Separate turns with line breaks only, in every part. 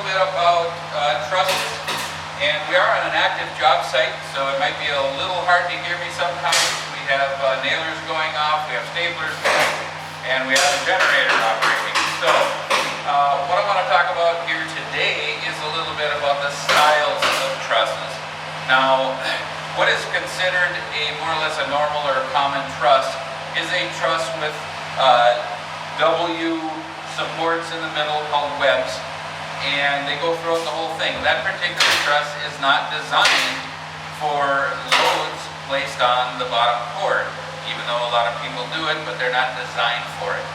bit about trusses, and we are on an active job site, so it might be a little hard to hear me sometimes. We have nailers going off, we have staplers going, and we have a generator operating. So what I want to talk about here today is a little bit about the styles of trusses. Now, what is considered a more or less a normal or a common truss is a truss with W supports in the middle called webs, and they go throughout the whole thing. That particular truss is not designed for loads placed on the bottom cord, even though a lot of people do it, but they're not designed for it.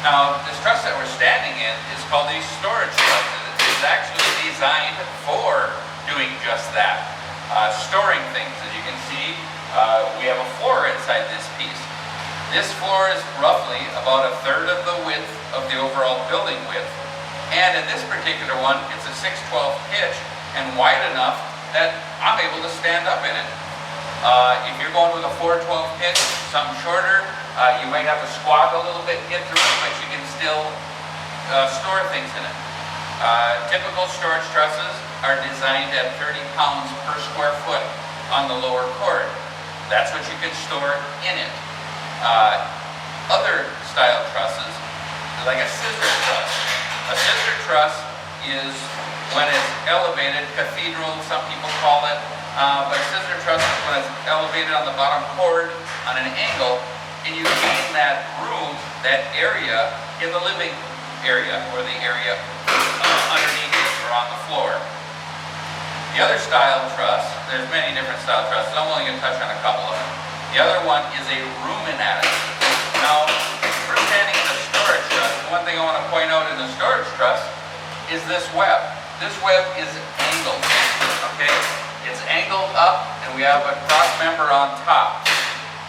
Now, this truss that we're standing in is called a storage truss. It's actually designed for doing just that, storing things. As you can see, we have a floor inside this piece. This floor is roughly about a third of the width of the overall building width. And in this particular one, it's a 6/12 pitch and wide enough that I'm able to stand up in it. If you're going with a 4/12 pitch, something shorter, you might have to squat a little bit and get through it, but you can still store things in it. Typical storage trusses are designed at 30 pounds per square foot on the lower cord. That's what you can store in it. Other style trusses, like a scissor truss. A scissor truss is when it's elevated, cathedral some people call it, but a scissor truss is when it's elevated on the bottom cord on an angle, and you gain that room, that area in the living area, or the area underneath it or on the floor. The other style truss, there's many different style trusses, I'm only going to touch on a couple of them. The other one is a ruminatic. Now, we're standing in a storage truss. One thing I want to point out in the storage truss is this web. This web is angled, okay? It's angled up, and we have a cross member on top.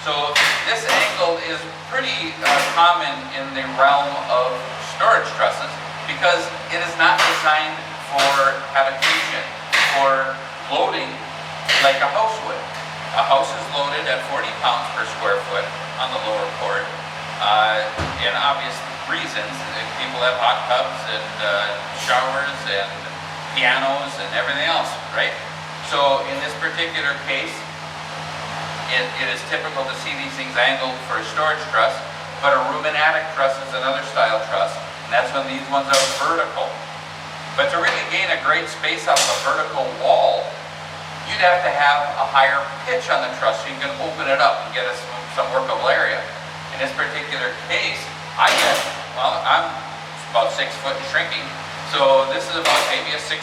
So this angle is pretty common in the realm of storage trusses because it is not designed for habitation, for loading like a house would. A house is loaded at 40 pounds per square foot on the lower cord. In obvious reasons, people have hot tubs and showers and pianos and everything else, right? So in this particular case, it is typical to see these things angled for a storage truss, but a ruminatic truss is another style truss, and that's when these ones are vertical. But to really gain a great space off a vertical wall, you'd have to have a higher pitch on the truss so you can open it up and get some workable area. In this particular case, I'm about 6 foot and shrinking, so this is about maybe a 6'2".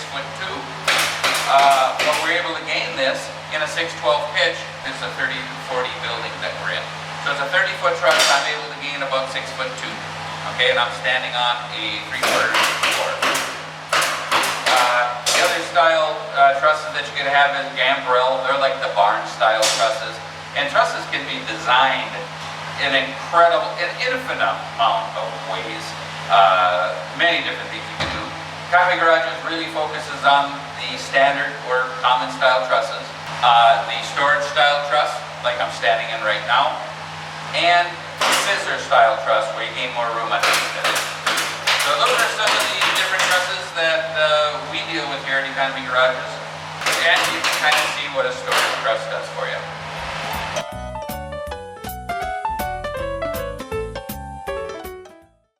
But we're able to gain this in a 6/12 pitch. This is a 30-40 building that we're in. So it's a 30-foot truss. I'm able to gain about 6'2". Okay, and I'm standing on a 3/4 floor. The other style trusses that you can have is gambrel. They're like the barn style trusses. And trusses can be designed in an infinite amount of ways. Many different things you can do. Economy Garages really focuses on the standard or common style trusses. The storage style truss, like I'm standing in right now. And the scissor style truss, where you gain more room underneath it. So those are some of the different trusses that we deal with here at Economy Garages, and you can kind of see what a storage truss does for you.